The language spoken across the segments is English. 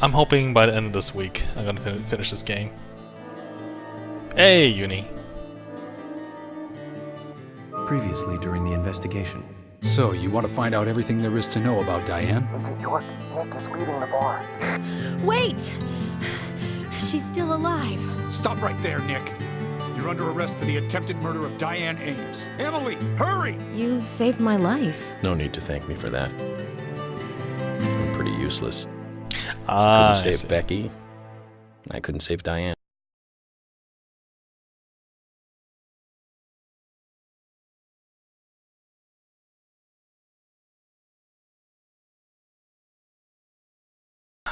I'm hoping by the end of this week I'm gonna finish this game. Hey, Uni. Previously during the investigation. So, you want to find out everything there is to know about Diane? Agent York, Nick is leaving the bar. Wait! She's still alive. Stop right there, Nick. You're under arrest for the attempted murder of Diane Ames. Emily, hurry! You saved my life. No need to thank me for that. I'm pretty useless. I Couldn't see. save Becky. I couldn't save Diane.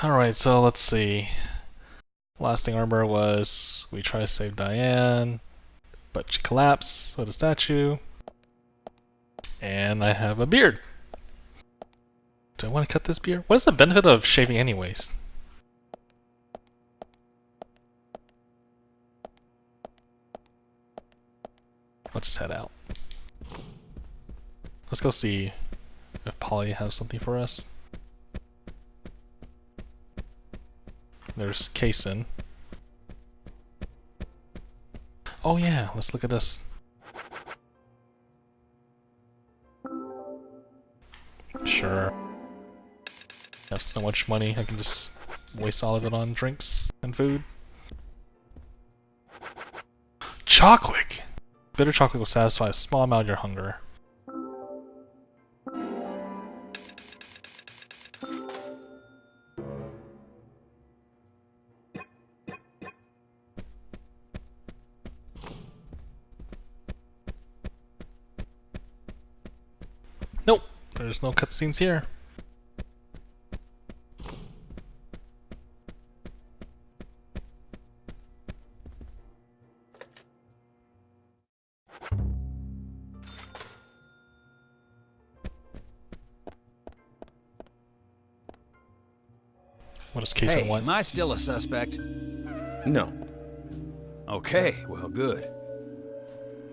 Alright, so let's see. Last thing I remember was we try to save Diane, but she collapsed with a statue. And I have a beard. Do I want to cut this beard? What is the benefit of shaving anyways? Let's just head out. Let's go see if Polly has something for us. There's Kaysen. Oh yeah, let's look at this. Sure. I have so much money, I can just waste all of it on drinks and food. Chocolate! Bitter chocolate will satisfy a small amount of your hunger. Nope, there's no cutscenes here. What does Kaysen Hey, want? am I still a suspect? No. Okay, well, good.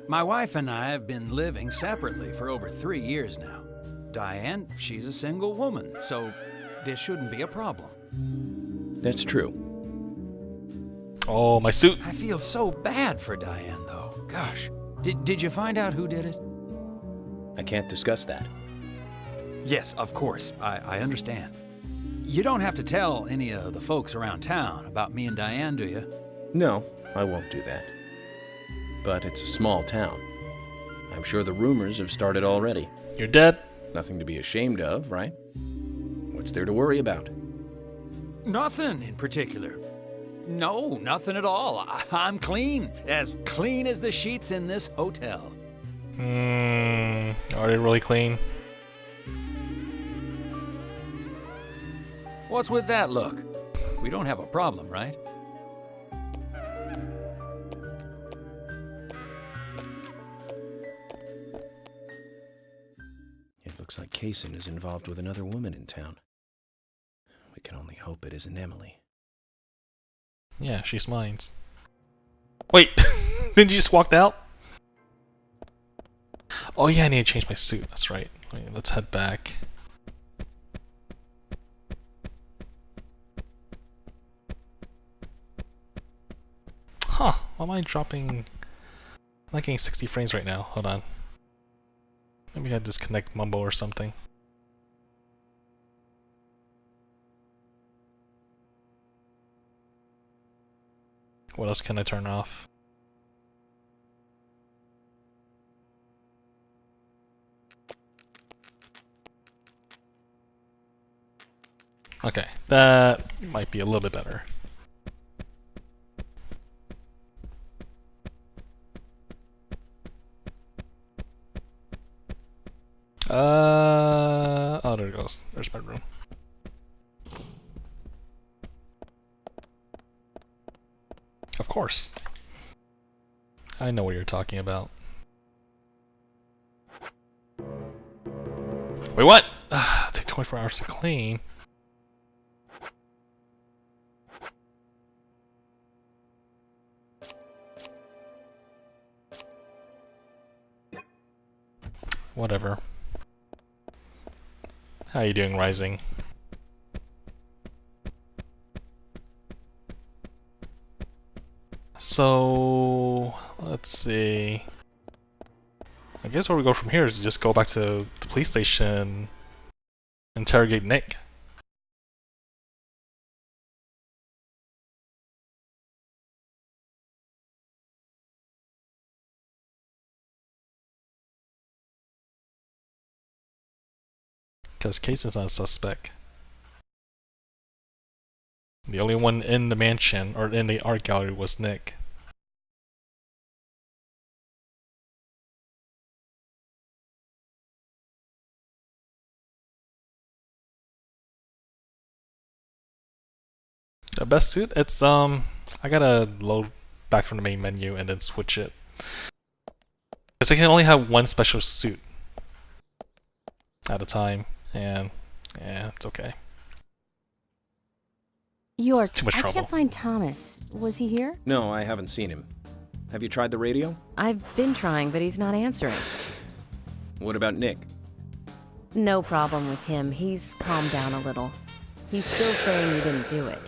My wife and I have been living separately for over 3 years now. Diane, she's a single woman, so this shouldn't be a problem. That's true. Oh, my suit! I feel so bad for Diane, though. Gosh. Did you find out who did it? I can't discuss that. Yes, of course. I understand. You don't have to tell any of the folks around town about me and Diane, do you? No, I won't do that. But it's a small town. I'm sure the rumors have started already. You're dead? Nothing to be ashamed of, right? What's there to worry about? Nothing in particular. No, nothing at all. I'm clean as the sheets in this hotel. Are they really clean? What's with that look? We don't have a problem, right? It looks like Kaysen is involved with another woman in town. We can only hope it isn't Emily. Yeah, she's mine. Wait, didn't you just walk out? Oh yeah, I need to change my suit, that's right. Wait, let's head back. Huh, why am I dropping... I'm not getting 60 frames right now, hold on. Maybe I disconnect Mumbo or something. What else can I turn off? Okay, that might be a little bit better. Oh, there it goes. There's my room. Of course. I know what you're talking about. Wait, what? It takes 24 hours to clean. Whatever. How are you doing, Rising? So let's see. I guess where we go from here is just go back to the police station, interrogate Nick. Because Casey's not a suspect. The only one in the mansion, or in the art gallery, was Nick. The best suit? It's, I gotta load back from the main menu and then switch it. Because I can only have one special suit at a time, and yeah, it's okay. York, too much I trouble. can't find Thomas. Was he here? No, I haven't seen him. Have you tried the radio? I've been trying, but he's not answering. What about Nick? No problem with him. He's calmed down a little. He's still saying he didn't do it.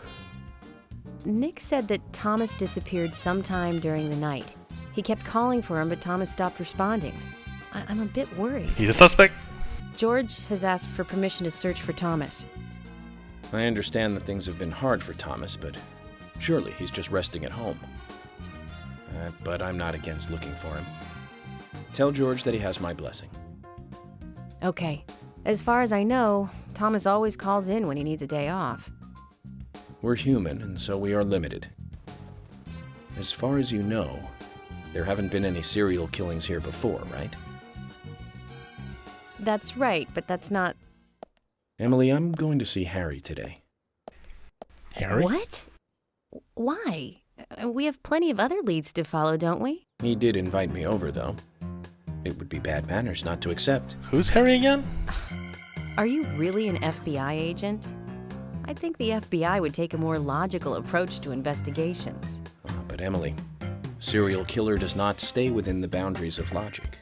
Nick said that Thomas disappeared sometime during the night. He kept calling for him, but Thomas stopped responding. I'm a bit worried. He's a suspect? George has asked for permission to search for Thomas. I understand that things have been hard for Thomas, but surely he's just resting at home. But I'm not against looking for him. Tell George that he has my blessing. Okay. As far as I know, Thomas always calls in when he needs a day off. We're human, and so we are limited. As far as you know, there haven't been any serial killings here before, right? That's right, but that's not... Emily, I'm going to see Harry today. Harry? What? Why? We have plenty of other leads to follow, don't we? He did invite me over, though. It would be bad manners not to accept. Who's Harry again? Are you really an FBI agent? I think the FBI would take a more logical approach to investigations. But Emily, a serial killer does not stay within the boundaries of logic.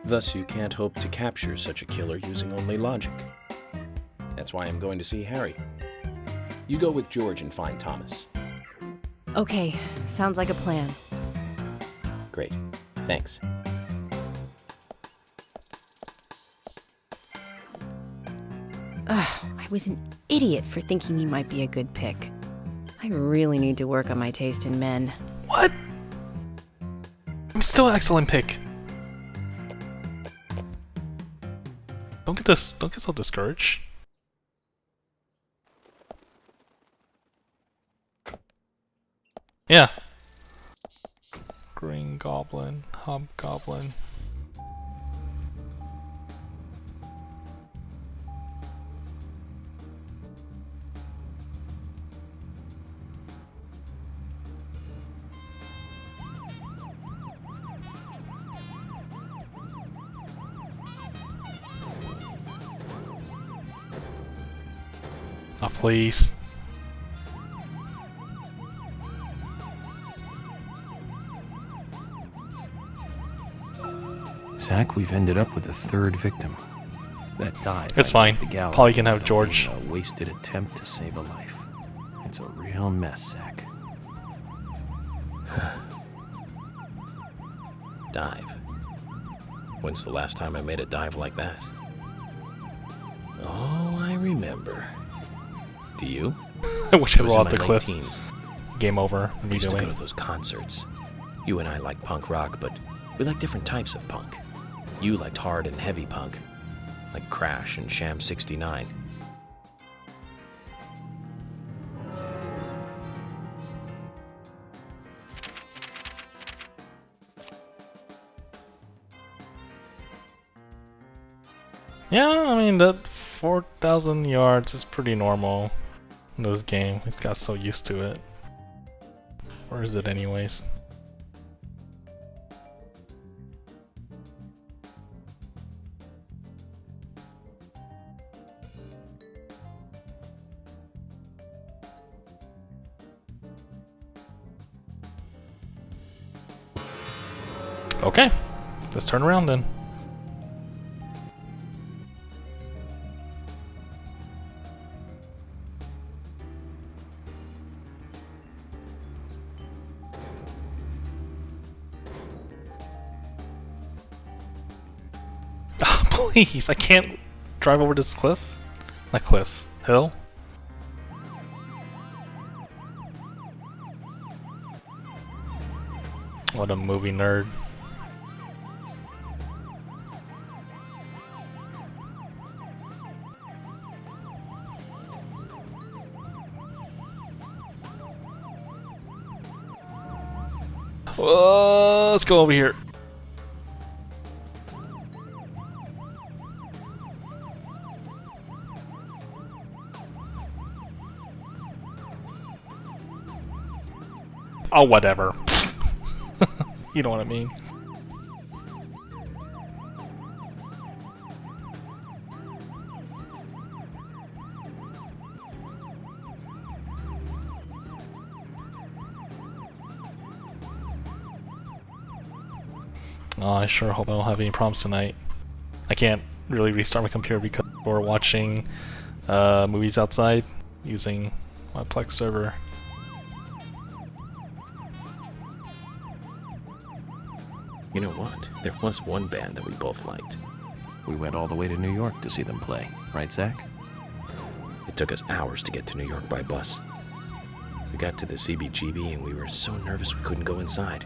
Thus, you can't hope to capture such a killer using only logic. That's why I'm going to see Harry. You go with George and find Thomas. Okay, sounds like a plan. Great. Thanks. Ugh, I was an idiot for thinking he might be a good pick. I really need to work on my taste in men. What? I'm still an excellent pick. Don't get so discouraged. Yeah. Green Goblin, Hobgoblin. Oh, please. Zach, we've ended up with a third victim. That dive. It's fine. The gallery Polly can have ended up George. being a wasted attempt to save a life. It's a real mess, Zach. Dive. When's the last time I made a dive like that? Oh, I remember. Do you? I wish I It was roll in out the my cliff. late teens. Game over We used to immediately. go to those concerts. You and I like punk rock, but we like different types of punk. You liked hard and heavy punk, like Crash and Sham 69. Yeah, I mean, that 4,000 yards is pretty normal in this game. He's got so used to it. Or is it anyways? Okay, let's turn around then. Please, I can't drive over this cliff. Not cliff. Hill? What a movie nerd. Oh, let's go over here. Oh, whatever. You know what I mean. Oh, I sure hope I don't have any problems tonight. I can't really restart my computer because we're watching movies outside using my Plex server. You know what? There was one band that we both liked. We went all the way to New York to see them play, right, Zach? It took us hours to get to New York by bus. We got to the CBGB and we were so nervous we couldn't go inside.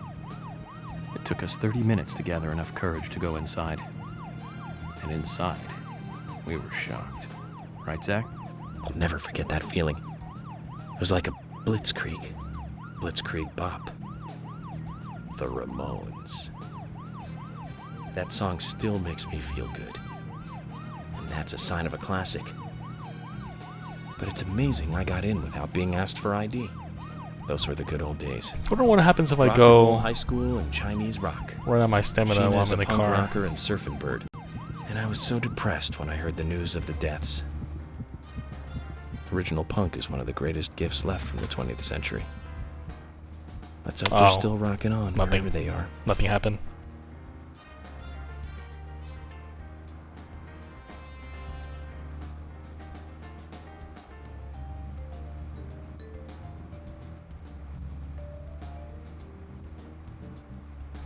It took us 30 minutes to gather enough courage to go inside. And inside, we were shocked. Right, Zach? I'll never forget that feeling. It was like a blitzkrieg. Blitzkrieg Bop. The Ramones. That song still makes me feel good. And that's a sign of a classic. But it's amazing I got in without being asked for ID. Those were the good old days. I wonder what happens if I Rock and roll go high school and Chinese rock. run out of my stamina while Sheena's I'm in a the punk car. rocker and surfing bird. And I was so depressed when I heard the news of the deaths. Original punk is one of the greatest gifts left from the 20th century. Let's hope they're still rocking on wherever they are. Nothing happened.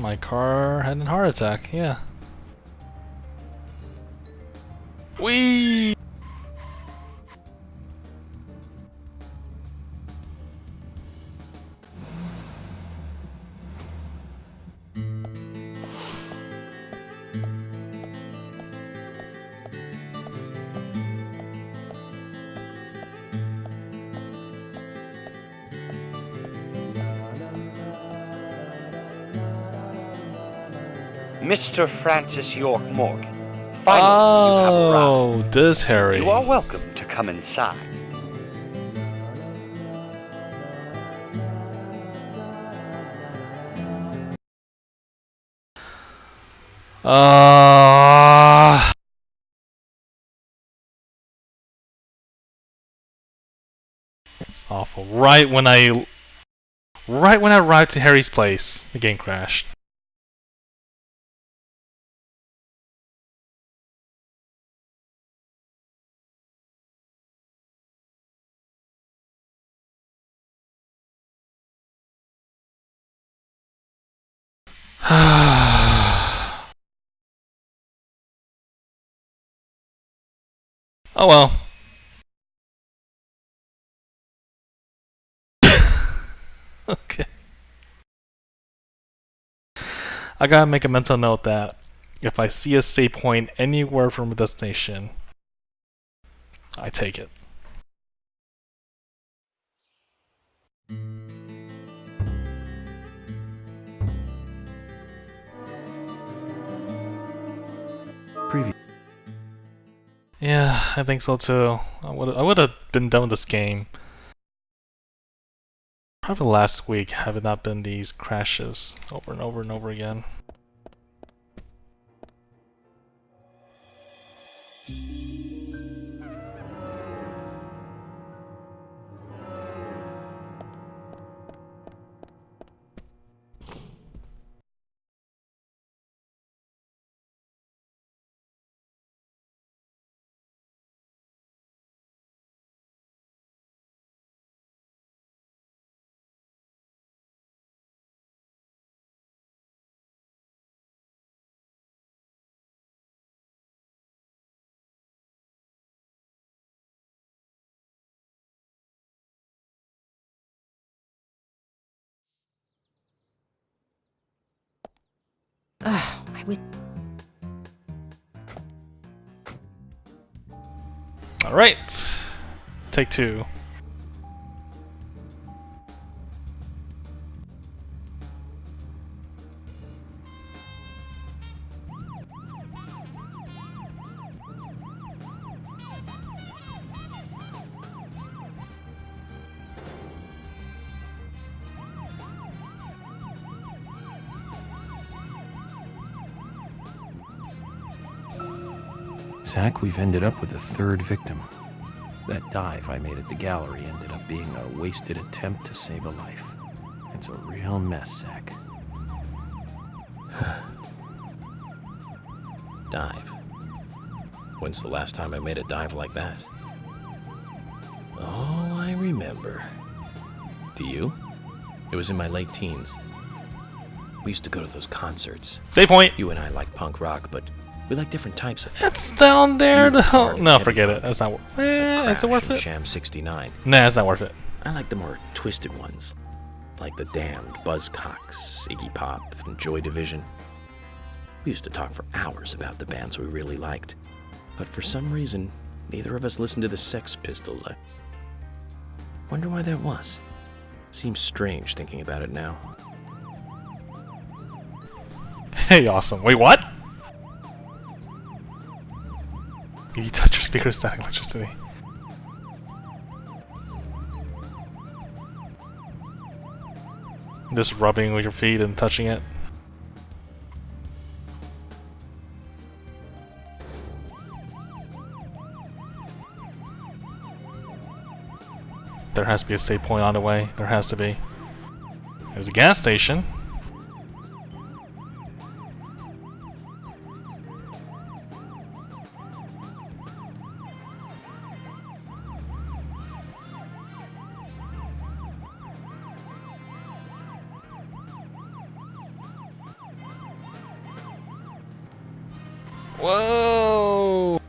My car had a heart attack, yeah. Whee! Mr. Francis York Morgan. Finally, you have arrived. Oh, this Harry. You are welcome to come inside. It's awful. Right when I arrived to Harry's place, the game crashed. Oh well. Okay. I gotta make a mental note that if I see a save point anywhere from a destination, I take it. Preview. Yeah, I think so too. I would have been done with this game probably last week had it not been these crashes over and over and over again. Ugh, I wish. Alright. Take 2. Zach, we've ended up with a 3rd victim. That dive I made at the gallery ended up being a wasted attempt to save a life. It's a real mess, Zach. Dive. When's the last time I made a dive like that? Oh, I remember. Do you? It was in my late teens. We used to go to those concerts. Save point! You and I like punk rock, but we like different types of. It's down there. You No, party no, heavy forget it. punk, That's not. It's Crash worth and it. Sham 69. Nah, it's not worth it. I like the more twisted ones, like the Damned, Buzzcocks, Iggy Pop, and Joy Division. We used to talk for hours about the bands we really liked, but for some reason, neither of us listened to the Sex Pistols. I wonder why that was. Seems strange thinking about it now. Hey, awesome. Wait, what? You touch your speaker, static electricity. Just rubbing with your feet and touching it. There has to be a save point on the way. There has to be. There's a gas station. Whoa!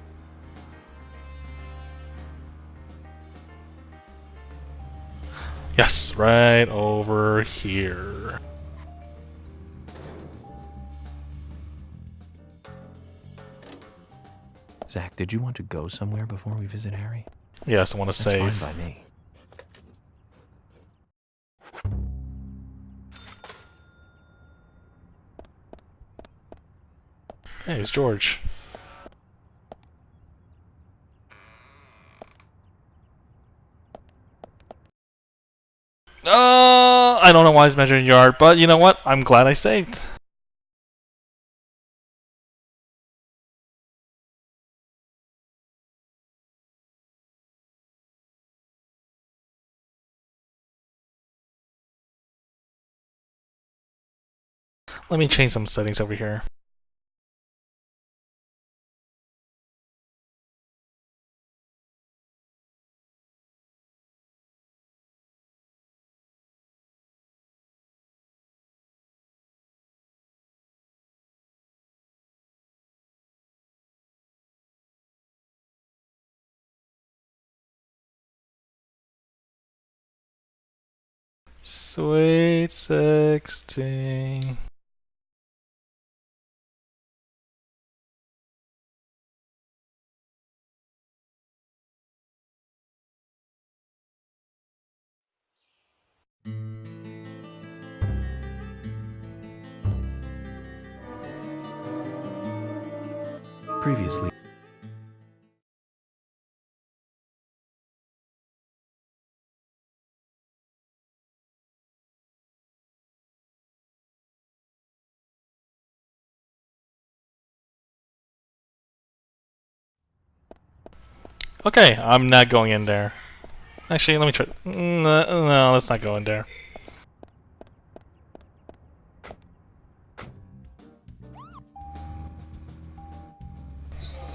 Yes, right over here. Zach, did you want to go somewhere before we visit Harry? Yes, I want to That's save. fine by me. Hey, it's George. I don't know why he's measuring yard, but you know what? I'm glad I saved. Let me change some settings over here. Sweet 16. Previously. Okay, I'm not going in there. Actually, let me try. No, let's not go in there.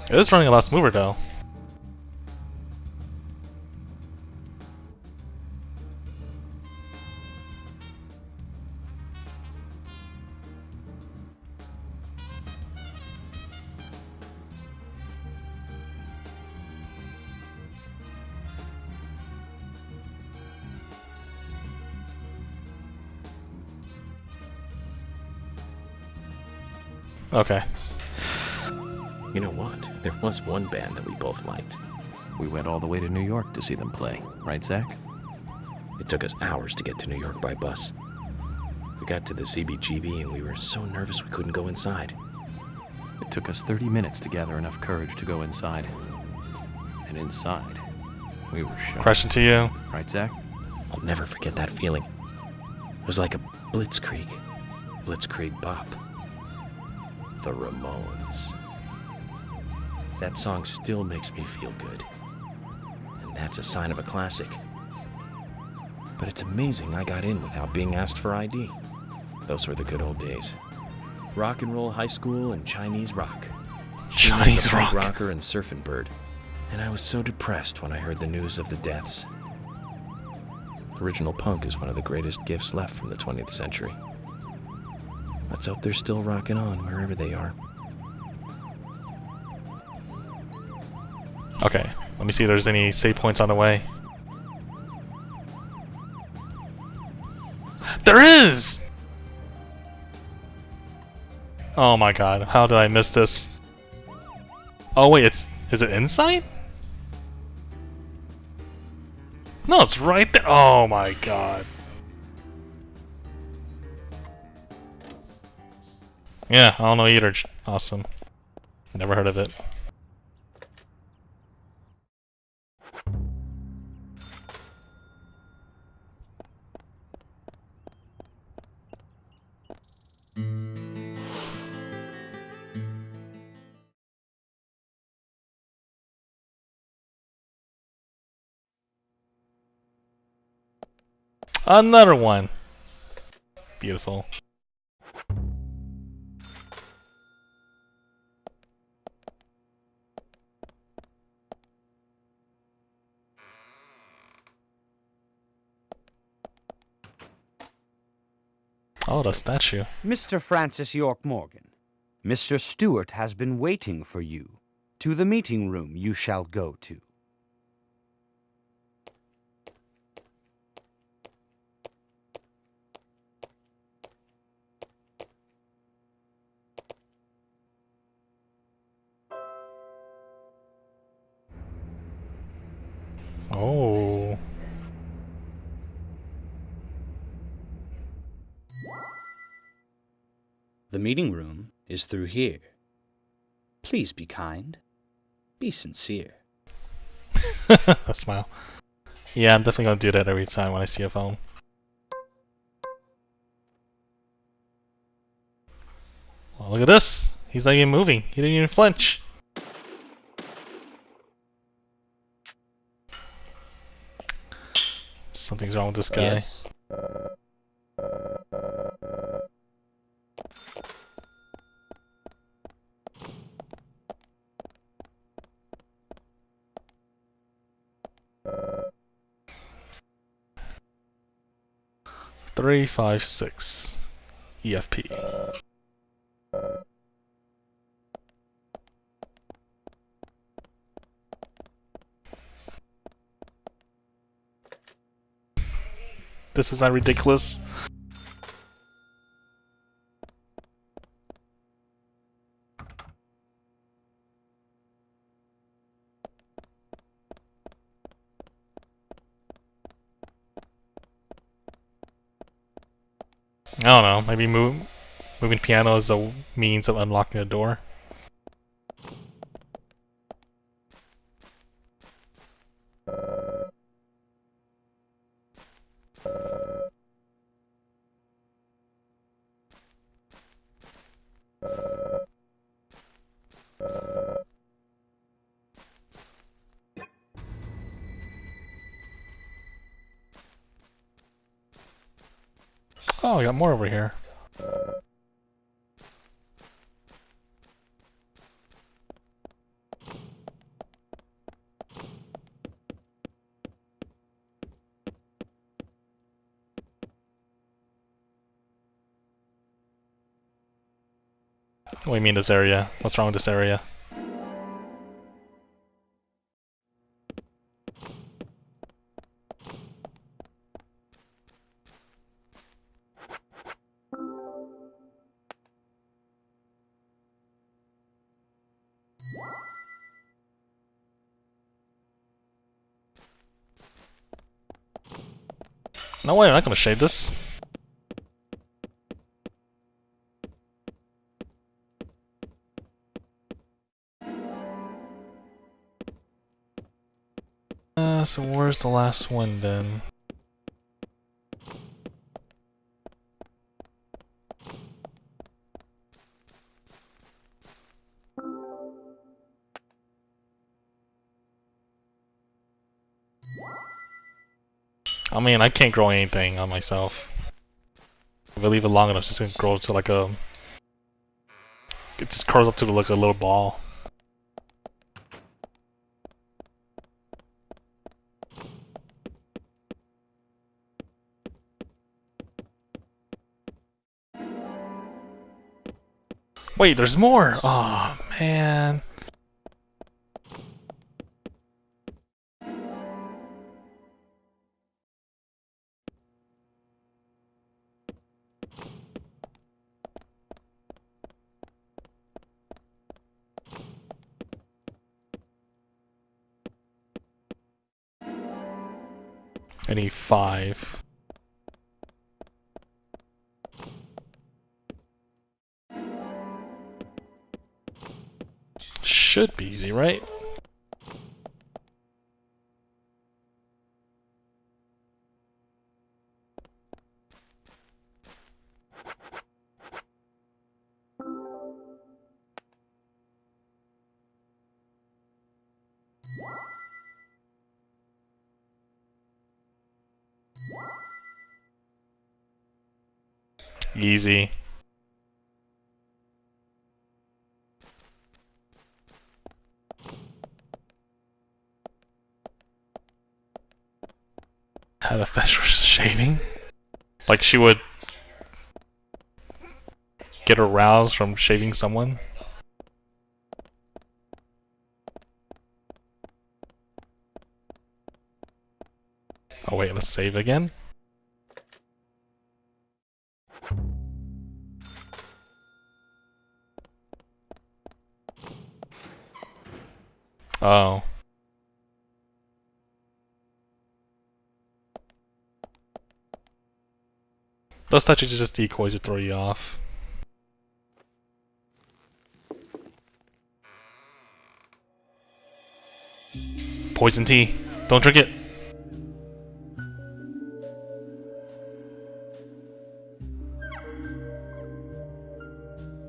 It is running a lot smoother though. Okay. You know what? There was one band that we both liked. We went all the way to New York to see them play, right, Zach? It took us hours to get to New York by bus. We got to the CBGB and we were so nervous we couldn't go inside. It took us 30 minutes to gather enough courage to go inside. And inside, we were shocked. Crash into you. Right, Zach? I'll never forget that feeling. It was like a blitzkrieg bop. The Ramones. That song still makes me feel good. And that's a sign of a classic. But it's amazing I got in without being asked for ID. Those were the good old days. Rock and roll high school and Chinese rock. She was Chinese a punk rock. rocker and surfing bird. And I was so depressed when I heard the news of the deaths. Original punk is one of the greatest gifts left from the 20th century. Let's hope they're still rocking on wherever they are. Okay, let me see if there's any save points on the way. There is! Oh my god, how did I miss this? Oh wait, is it inside? No, it's right there. Oh my god. Yeah, I don't know either. Awesome. Never heard of it. Another one. Beautiful. Oh, the statue. Mr. Francis York Morgan, Mr. Stewart has been waiting for you. To the meeting room you shall go to. Oh. The meeting room is through here. Please be kind. Be sincere. A smile. Yeah, I'm definitely gonna do that every time when I see a phone. Well, look at this. He's not even moving. He didn't even flinch. Something's wrong with this guy. Yes. Three, 5, 6. EFP. This is not ridiculous. I don't know, maybe moving piano is a means of unlocking a door. Oh, I got more over here. What do you mean this area? What's wrong with this area? No way, I'm not gonna shade this. So where's the last one then? I mean, I can't grow anything on myself. If I leave it long enough, it's just gonna grow to like a... It just curls up to like a little ball. Wait, there's more! Oh man. I need 5. Should be easy, right? Easy. Had a fetish for shaving? Like she would get aroused from shaving someone? Oh wait, let's save again. Oh. Those touches are just decoys to throw you off. Poison tea. Don't drink it.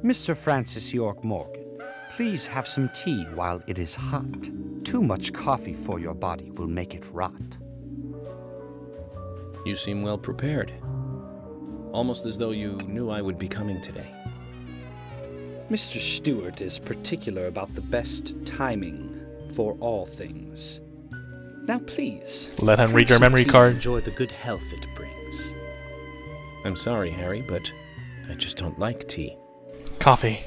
Mr. Francis York Morgan, please have some tea while it is hot. Too much coffee for your body will make it rot. You seem well prepared. Almost as though you knew I would be coming today. Mr. Stewart is particular about the best timing for all things. Now please, let him read your some memory tea card. and enjoy the good health it brings. I'm sorry, Harry, but I just don't like tea. Coffee.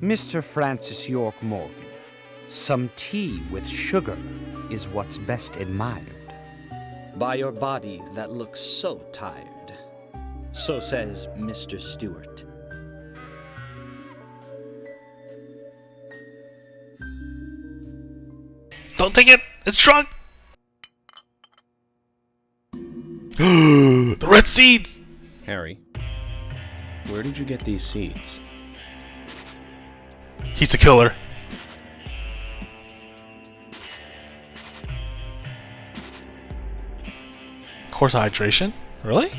Mr. Francis York Morgan, some tea with sugar is what's best admired. By your body that looks so tired. So says Mr. Stewart. Don't take it! It's drunk! The red seeds! Harry, where did you get these seeds? He's the killer. Course hydration? Really?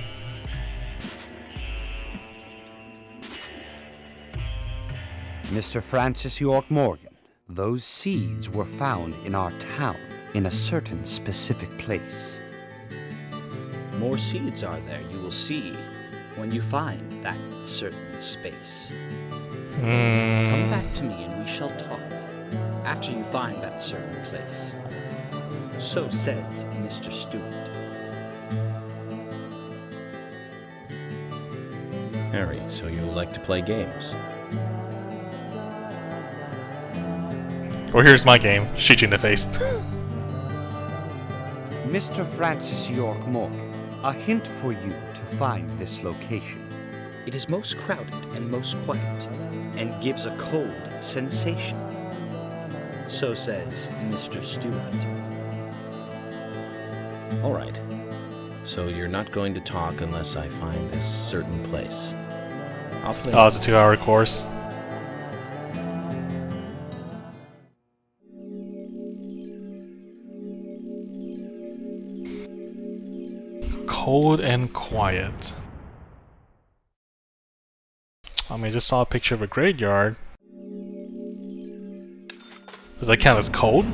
Mr. Francis York Morgan, those seeds were found in our town in a certain specific place. More seeds are there, you will see, when you find that certain space. Come back to me and we shall talk, after you find that certain place. So says Mr. Stewart. Harry, so you like to play games? Or here's my game. Shoot you in the face. Mr. Francis York Morgan, a hint for you to find this location. It is most crowded and most quiet, and gives a cold sensation. So says Mr. Stewart. All right. So you're not going to talk unless I find this certain place. I'll play. Oh, it's a 2-hour course. Cold and quiet. I mean, I just saw a picture of a graveyard. Does that count as cold?